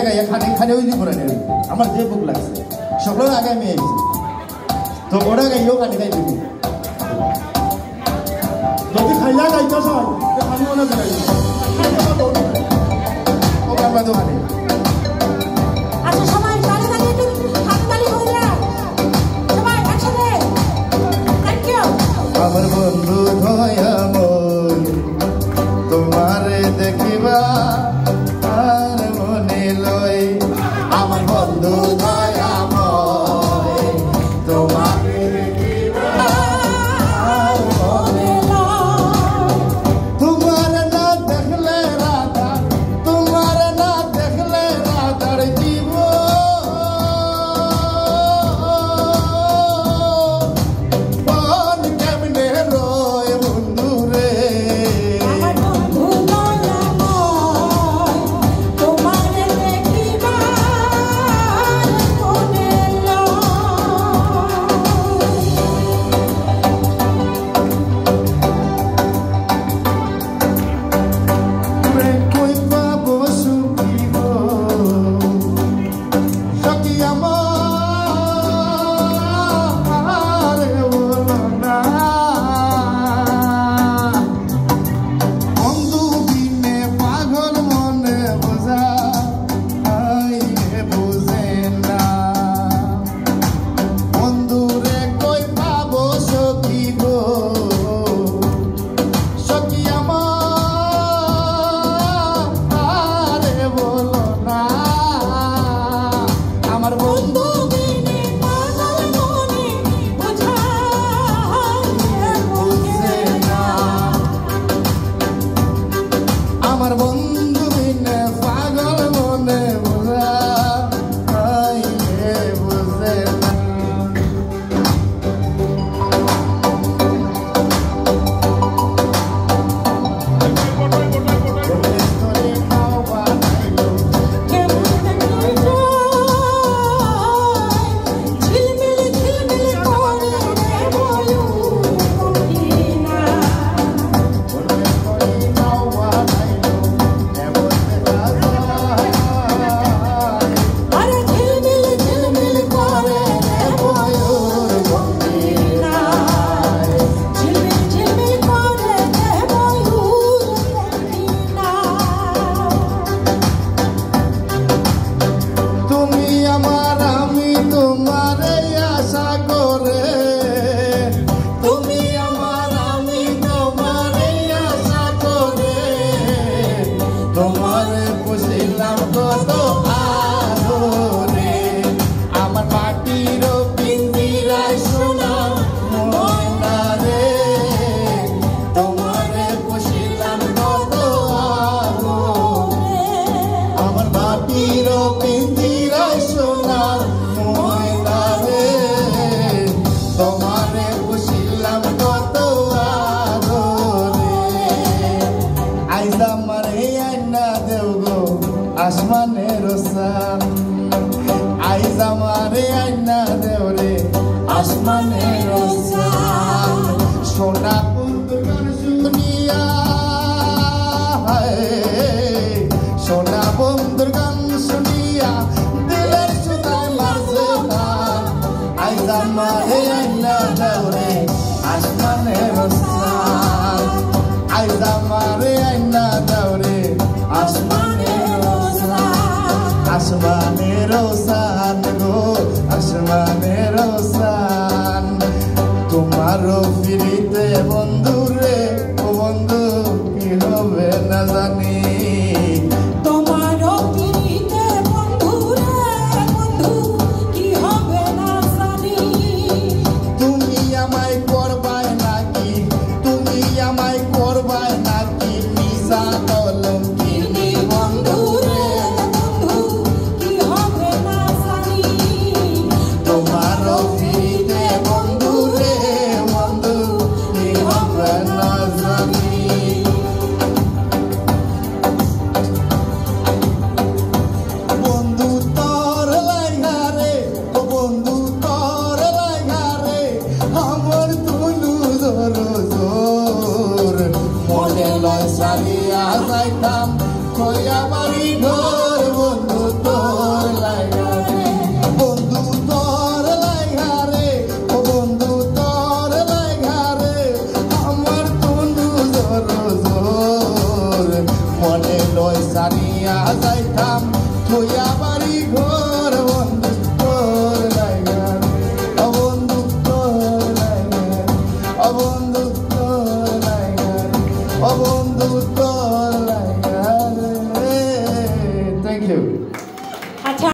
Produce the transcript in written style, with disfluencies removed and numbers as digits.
গাইয়া খানে ওই দিব না আমার যে বুক লাগছে সকলের আগে আমি আইছি তো ওরা গাইও খানি গাই দিব যদি খাইয়া গাইতে হয় খানিও না গাই ও আমরা তো খানি আচ্ছা সবাই তালে তালে একটু হাততালি হয়ে যায় সবাই একসাথে থ্যাংক ইউ আমার বন্ধু দয়াময় তোমারে দেখিবা আর মনে লয় আমার বন্ধু দয়াময় তোমারে দেখিবা আর মনে লয় তোমার না দেখলে রাধা তোমার না দেখলে রাধার জীবন কেমনে রয় বন্ধু রে আমার বন্ধু বিনে পাগল মনে বোঝা বুঝে না তোমার পুষিলাম কত আদরে আমার মাটির পিঞ্জিরায় সোনা ময়না রে তোমার পুষিলাম কত আদরে আমার মাটির পিঞ্জিরায় সোনা ময়না রে তোমার পুষিলাম কত আদরে আইজ আমার আসমানের সান আইজ আমারে আইনা দেও রে আসমানের সান সোনা বন্ধুর গান শুনিয়া সোনা বন্ধুর গান শুনিয়া দিলের সুতায় মারছে গান আইজ আমারে আইনা দেও রে আসমানের সান আইজ আমারে আইনা দেও রে আসমানের আসমানের সান গো আসমানের সান তোমার ফিরিতে বন্ধু রে ও বন্ধু কি হবে না জানি তোমার ফিরিতে বন্ধু রে বন্ধু কি হবে না জানি তুমি আমায় করবাই নাকি তুমি আমায় করবাই নাকি মিশা কলম কিনি বন্ধু রে তোমার ফিরিতে বন্ধু রে বন্ধু কি হবে না জানি বন্ধু তোর লাইগা রে ও বন্ধু তোর লাইগা রে আমার তুলু জোর জোর মনে লয় সারিয়া যাইতাম কইয়া বাড়ি ঘর বন্ধু তোর মনে লয় সানিয়া যাইতাম তুইয়া বাড়ি ঘর বন্ধু তোর লাইগা বন্ধু তোর লাইগা বন্ধু তোর লাইগা বন্ধু তোর